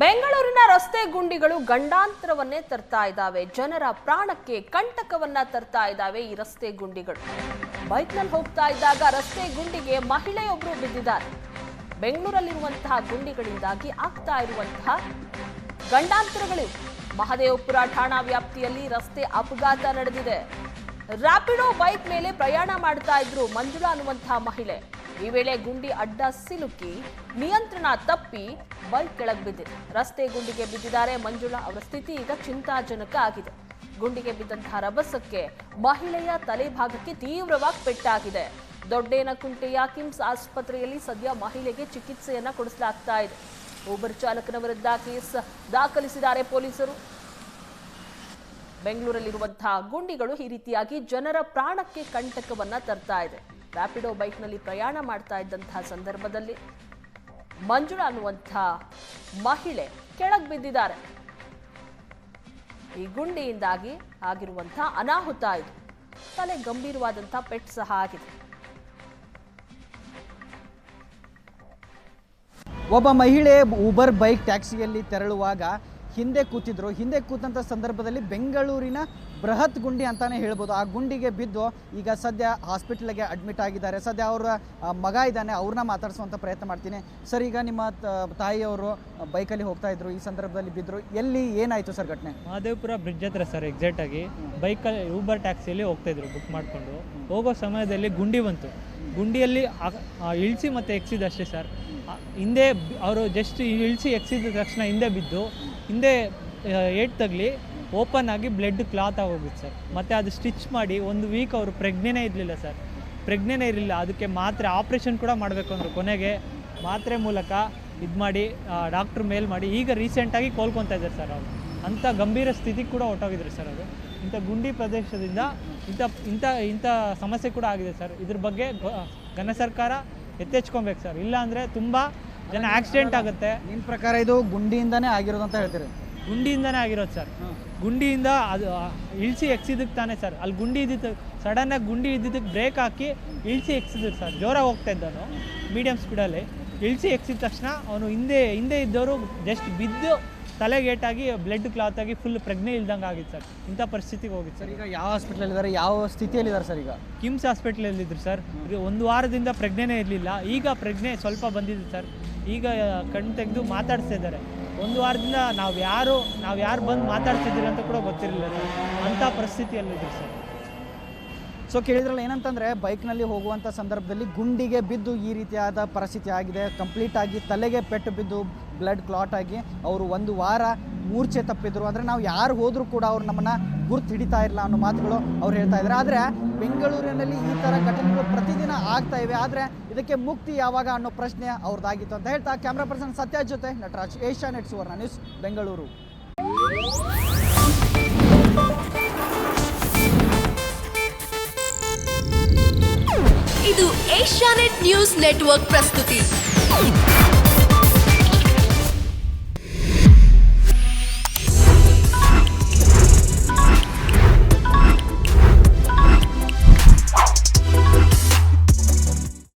ಬೆಂಗಳೂರಿನ ರಸ್ತೆ ಗುಂಡಿಗಳು ಗಂಡಾಂತರವನ್ನೇ ತರ್ತಾ ಇದ್ದಾವೆ. ಜನರ ಪ್ರಾಣಕ್ಕೆ ಕಂಟಕವನ್ನ ತರ್ತಾ ಇದ್ದಾವೆ ಈ ರಸ್ತೆ ಗುಂಡಿಗಳು. ಬೈಕ್ನಲ್ಲಿ ಹೋಗ್ತಾ ಇದ್ದಾಗ ರಸ್ತೆ ಗುಂಡಿಗೆ ಮಹಿಳೆಯೊಬ್ಬರು ಬಿದ್ದಿದ್ದಾರೆ. ಬೆಂಗಳೂರಲ್ಲಿರುವಂತಹ ಗುಂಡಿಗಳಿಂದಾಗಿ ಆಗ್ತಾ ಇರುವಂತಹ ಗಂಡಾಂತರಗಳು. ಮಹದೇವಪುರ ಠಾಣಾ ವ್ಯಾಪ್ತಿಯಲ್ಲಿ ರಸ್ತೆ ಅಪಘಾತ ನಡೆದಿದೆ. ರ್ಯಾಪಿಡೋ ಬೈಕ್ ಮೇಲೆ ಪ್ರಯಾಣ ಮಾಡ್ತಾ ಇದ್ರು ಮಂಜುಳಾ ಅನ್ನುವಂತಹ ಮಹಿಳೆ. ಈ ವೇಳೆ ಗುಂಡಿ ಅಡ್ಡ ಸಿಲುಕಿ ನಿಯಂತ್ರಣ ತಪ್ಪಿ ಬೈಕ್ ಕೆಳಗೆ ಬಿದ್ದಿದೆ. ರಸ್ತೆ ಗುಂಡಿಗೆ ಬಿದ್ದಿದ್ದಾರೆ ಮಂಜುಳಾ. ಅವರ ಸ್ಥಿತಿ ಈಗ ಚಿಂತಾಜನಕ ಆಗಿದೆ. ಗುಂಡಿಗೆ ಬಿದ್ದಂತಹ ರಭಸಕ್ಕೆ ಮಹಿಳೆಯ ತಲೆ ಭಾಗಕ್ಕೆ ತೀವ್ರವಾಗಿ ಪೆಟ್ಟಾಗಿದೆ. ದೊಡ್ಡೇನಕುಂಟೆಯ ಕಿಮ್ಸ್ ಆಸ್ಪತ್ರೆಯಲ್ಲಿ ಸದ್ಯ ಮಹಿಳೆಗೆ ಚಿಕಿತ್ಸೆಯನ್ನ ಕೊಡಿಸಲಾಗ್ತಾ ಇದೆ. ಊಬರ್ ಚಾಲಕನ ವಿರುದ್ಧ ಕೇಸ್ ದಾಖಲಿಸಿದ್ದಾರೆ ಪೊಲೀಸರು. ಬೆಂಗಳೂರಲ್ಲಿರುವಂತಹ ಗುಂಡಿಗಳು ಈ ರೀತಿಯಾಗಿ ಜನರ ಪ್ರಾಣಕ್ಕೆ ಕಂಟಕವನ್ನ ತರ್ತಾ ಇದೆ. ರ್ಯಾಪಿಡೋ ಬೈಕ್ನಲ್ಲಿ ಪ್ರಯಾಣ ಮಾಡ್ತಾ ಇದ್ದಂತಹ ಸಂದರ್ಭದಲ್ಲಿ ಮಂಜುಳಾ ಅನ್ನುವಂತಹ ಮಹಿಳೆ ಕೆಳಗೆ ಬಿದ್ದಿದ್ದಾರೆ. ಈ ಗುಂಡಿಯಿಂದಾಗಿ ಆಗಿರುವಂತಹ ಅನಾಹುತ ಇದು. ತಲೆ ಗಂಭೀರವಾದಂತಹ ಪೆಟ್ಟು ಸಹ ಆಗಿದೆ. ಒಬ್ಬ ಮಹಿಳೆ ಊಬರ್ ಬೈಕ್ ಟ್ಯಾಕ್ಸಿಯಲ್ಲಿ ತೆರಳುವಾಗ ಹಿಂದೆ ಕೂತಂಥ ಸಂದರ್ಭದಲ್ಲಿ ಬೆಂಗಳೂರಿನ ಬೃಹತ್ ಗುಂಡಿ ಅಂತಾನೆ ಹೇಳ್ಬೋದು. ಆ ಗುಂಡಿಗೆ ಬಿದ್ದು ಈಗ ಸದ್ಯ ಹಾಸ್ಪಿಟಲ್ಗೆ ಅಡ್ಮಿಟ್ ಆಗಿದ್ದಾರೆ. ಸದ್ಯ ಅವರ ಮಗ ಇದ್ದಾನೆ, ಅವ್ರನ್ನ ಮಾತಾಡಿಸುವಂಥ ಪ್ರಯತ್ನ ಮಾಡ್ತೀನಿ. ಸರ್, ಈಗ ನಿಮ್ಮ ತಾಯಿಯವರು ಬೈಕಲ್ಲಿ ಹೋಗ್ತಾ ಇದ್ರು, ಈ ಸಂದರ್ಭದಲ್ಲಿ ಬಿದ್ದರು. ಎಲ್ಲಿ ಏನಾಯಿತು ಸರ್ ಘಟನೆ? ಮಹದೇವಪುರ ಬ್ರಿಡ್ಜ್ ಹತ್ರ ಸರ್, ಎಕ್ಸಾಕ್ಟಾಗಿ ಬೈಕಲ್ಲಿ ಊಬರ್ ಟ್ಯಾಕ್ಸಿಯಲ್ಲಿ ಹೋಗ್ತಾಯಿದ್ರು ಬುಕ್ ಮಾಡಿಕೊಂಡು. ಹೋಗೋ ಸಮಯದಲ್ಲಿ ಗುಂಡಿ ಬಂತು. ಗುಂಡಿಯಲ್ಲಿ ಇಳಿಸಿ ಮತ್ತು ಎಕ್ಸಿದಷ್ಟೇ ಸರ್. ಹಿಂದೆ ಅವರು ಜಸ್ಟ್ ಇಳಿಸಿ ಎಕ್ಸಿದ ತಕ್ಷಣ ಹಿಂದೆ ಬಿದ್ದು ಹಿಂದೆ ಏಟ್ ತಗಲಿ ಓಪನ್ ಆಗಿ ಬ್ಲಡ್ ಕ್ಲಾತ್ ಆಗೋಗಿತ್ತು ಸರ್. ಮತ್ತು ಅದು ಸ್ಟಿಚ್ ಮಾಡಿ 1 ವೀಕ್ ಅವರು ಪ್ರೆಗ್ನೆನೇ ಇರಲಿಲ್ಲ ಸರ್. ಪ್ರೆಗ್ನೆನೇ ಇರಲಿಲ್ಲ. ಅದಕ್ಕೆ ಮಾತ್ರೆ ಆಪ್ರೇಷನ್ ಕೂಡ ಮಾಡಬೇಕು ಅಂದರು. ಕೊನೆಗೆ ಮಾತ್ರೆ ಮೂಲಕ ಇದು ಮಾಡಿ ಡಾಕ್ಟ್ರ್ ಮೇಲ್ ಮಾಡಿ ಈಗ ರೀಸೆಂಟಾಗಿ ಕೋಲ್ಕೊತಾ ಇದ್ದಾರೆ ಸರ್. ಅವರು ಅಂಥ ಗಂಭೀರ ಸ್ಥಿತಿಗೆ ಕೂಡ ಹೊಟ್ಟೋಗಿದ್ರು ಸರ್. ಅದು ಇಂಥ ಗುಂಡಿ ಪ್ರದೇಶದಿಂದ ಇಂಥ ಸಮಸ್ಯೆ ಕೂಡ ಆಗಿದೆ ಸರ್. ಇದ್ರ ಬಗ್ಗೆ ಘನ ಸರ್ಕಾರ ಎತ್ತೆಚ್ಕೊಬೇಕು ಸರ್. ಇಲ್ಲ ಅಂದರೆ ತುಂಬ ಜನ ಆಕ್ಸಿಡೆಂಟ್ ಆಗುತ್ತೆ. ನಿಮ್ಮ ಪ್ರಕಾರ ಇದು ಗುಂಡಿಯಿಂದನೇ ಆಗಿರೋದು ಅಂತ ಹೇಳ್ತೀರಿ? ಗುಂಡಿಯಿಂದನೇ ಆಗಿರೋದು ಸರ್. ಗುಂಡಿಯಿಂದ ಅದು ಇಳಿಸಿ ಎಕ್ಸಿದಕ್ಕೆ ತಾನೇ ಸರ್. ಅಲ್ಲಿ ಗುಂಡಿ ಇದ್ದಿದ್ದು ಸಡನ್ನಾಗಿ ಗುಂಡಿ ಇದ್ದಿದ್ದಕ್ಕೆ ಬ್ರೇಕ್ ಹಾಕಿ ಇಳಿಸಿ ಎಕ್ಸಿದ್ರು ಸರ್. ಜೋರಾಗಿ ಹೋಗ್ತಾ ಇದ್ದವನು ಮೀಡಿಯಮ್ ಸ್ಪೀಡಲ್ಲಿ. ಇಳಿಸಿ ಎಕ್ಸಿದ ತಕ್ಷಣ ಅವನು ಹಿಂದೆ ಇದ್ದವರು ಜಸ್ಟ್ ಬಿದ್ದು ತಲೆಗೇಟಾಗಿ ಬ್ಲಡ್ ಕ್ಲಾತ್ ಆಗಿ ಫುಲ್ ಪ್ರಜ್ಞೆ ಇಲ್ದಂಗೆ ಆಗಿತ್ತು ಸರ್. ಇಂಥ ಪರಿಸ್ಥಿತಿಗೆ ಹೋಗಿತ್ತು ಸರ್. ಈಗ ಯಾವ ಹಾಸ್ಪಿಟ್ಲಲ್ಲಿದ್ದಾರೆ, ಯಾವ ಸ್ಥಿತಿಯಲ್ಲಿದ್ದಾರೆ ಸರ್? ಈಗ ಕಿಮ್ಸ್ ಹಾಸ್ಪಿಟ್ಲಲ್ಲಿದ್ದರು ಸರ್. 1 ವಾರದಿಂದ ಪ್ರಜ್ಞೆನೇ ಇರಲಿಲ್ಲ. ಈಗ ಪ್ರಜ್ಞೆ ಸ್ವಲ್ಪ ಬಂದಿದೆ ಸರ್. ಈಗ ಕಣ್ಣು ತೆಗೆದು ಮಾತಾಡ್ತಾ ಇದ್ದಾರೆ. 1 ವಾರದಿಂದ ನಾವು ಯಾರು ಬಂದು ಮಾತಾಡ್ತಿದ್ದೀರಿ ಅಂತ ಕೂಡ ಗೊತ್ತಿರಲಿಲ್ಲ ಸರ್. ಅಂಥ ಪರಿಸ್ಥಿತಿಯಲ್ಲಿದ್ದರು ಸರ್. ಸೊ ಕೇಳಿದ್ರಲ್ಲ, ಏನಂತಂದರೆ ಬೈಕ್ನಲ್ಲಿ ಹೋಗುವಂಥ ಸಂದರ್ಭದಲ್ಲಿ ಗುಂಡಿಗೆ ಬಿದ್ದು ಈ ರೀತಿಯಾದ ಪರಿಸ್ಥಿತಿ ಆಗಿದೆ. ಕಂಪ್ಲೀಟಾಗಿ ತಲೆಗೆ ಪೆಟ್ಟು ಬಿದ್ದು ಬ್ಲಡ್ ಕ್ಲಾಟ್ ಆಗಿ ಅವರು 1 ವಾರ ಮೂರ್ಛೆ ತಪ್ಪಿದ್ರು. ಅಂದರೆ ನಾವು ಯಾರು ಹೋದರೂ ಕೂಡ ಅವ್ರು ನಮ್ಮನ್ನು ಗುರ್ತು ಹಿಡಿತಾ ಇರಲ್ಲ ಅನ್ನೋ ಮಾತುಗಳು ಅವ್ರು ಹೇಳ್ತಾ ಇದ್ದಾರೆ. ಆದರೆ ಬೆಂಗಳೂರಿನಲ್ಲಿ ಈ ಥರ ಘಟನೆಗಳು ಪ್ರತಿದಿನ ಆಗ್ತಾ ಇವೆ. ಆದರೆ ಇದಕ್ಕೆ ಮುಕ್ತಿ ಯಾವಾಗ ಅನ್ನೋ ಪ್ರಶ್ನೆ ಅವ್ರದ್ದಾಗಿತ್ತು ಅಂತ ಹೇಳ್ತಾ ಕ್ಯಾಮ್ರಾ ಪರ್ಸನ್ ಸತ್ಯ ಜೊತೆ ನಟರಾಜ್, ಏಷ್ಯಾನೆಟ್ ಸುವರ್ಣ ನ್ಯೂಸ್, ಬೆಂಗಳೂರು. ಇದು ಏಷ್ಯಾನೆಟ್ ನ್ಯೂಸ್ ನೆಟ್ವರ್ಕ್ ಪ್ರಸ್ತುತಿ.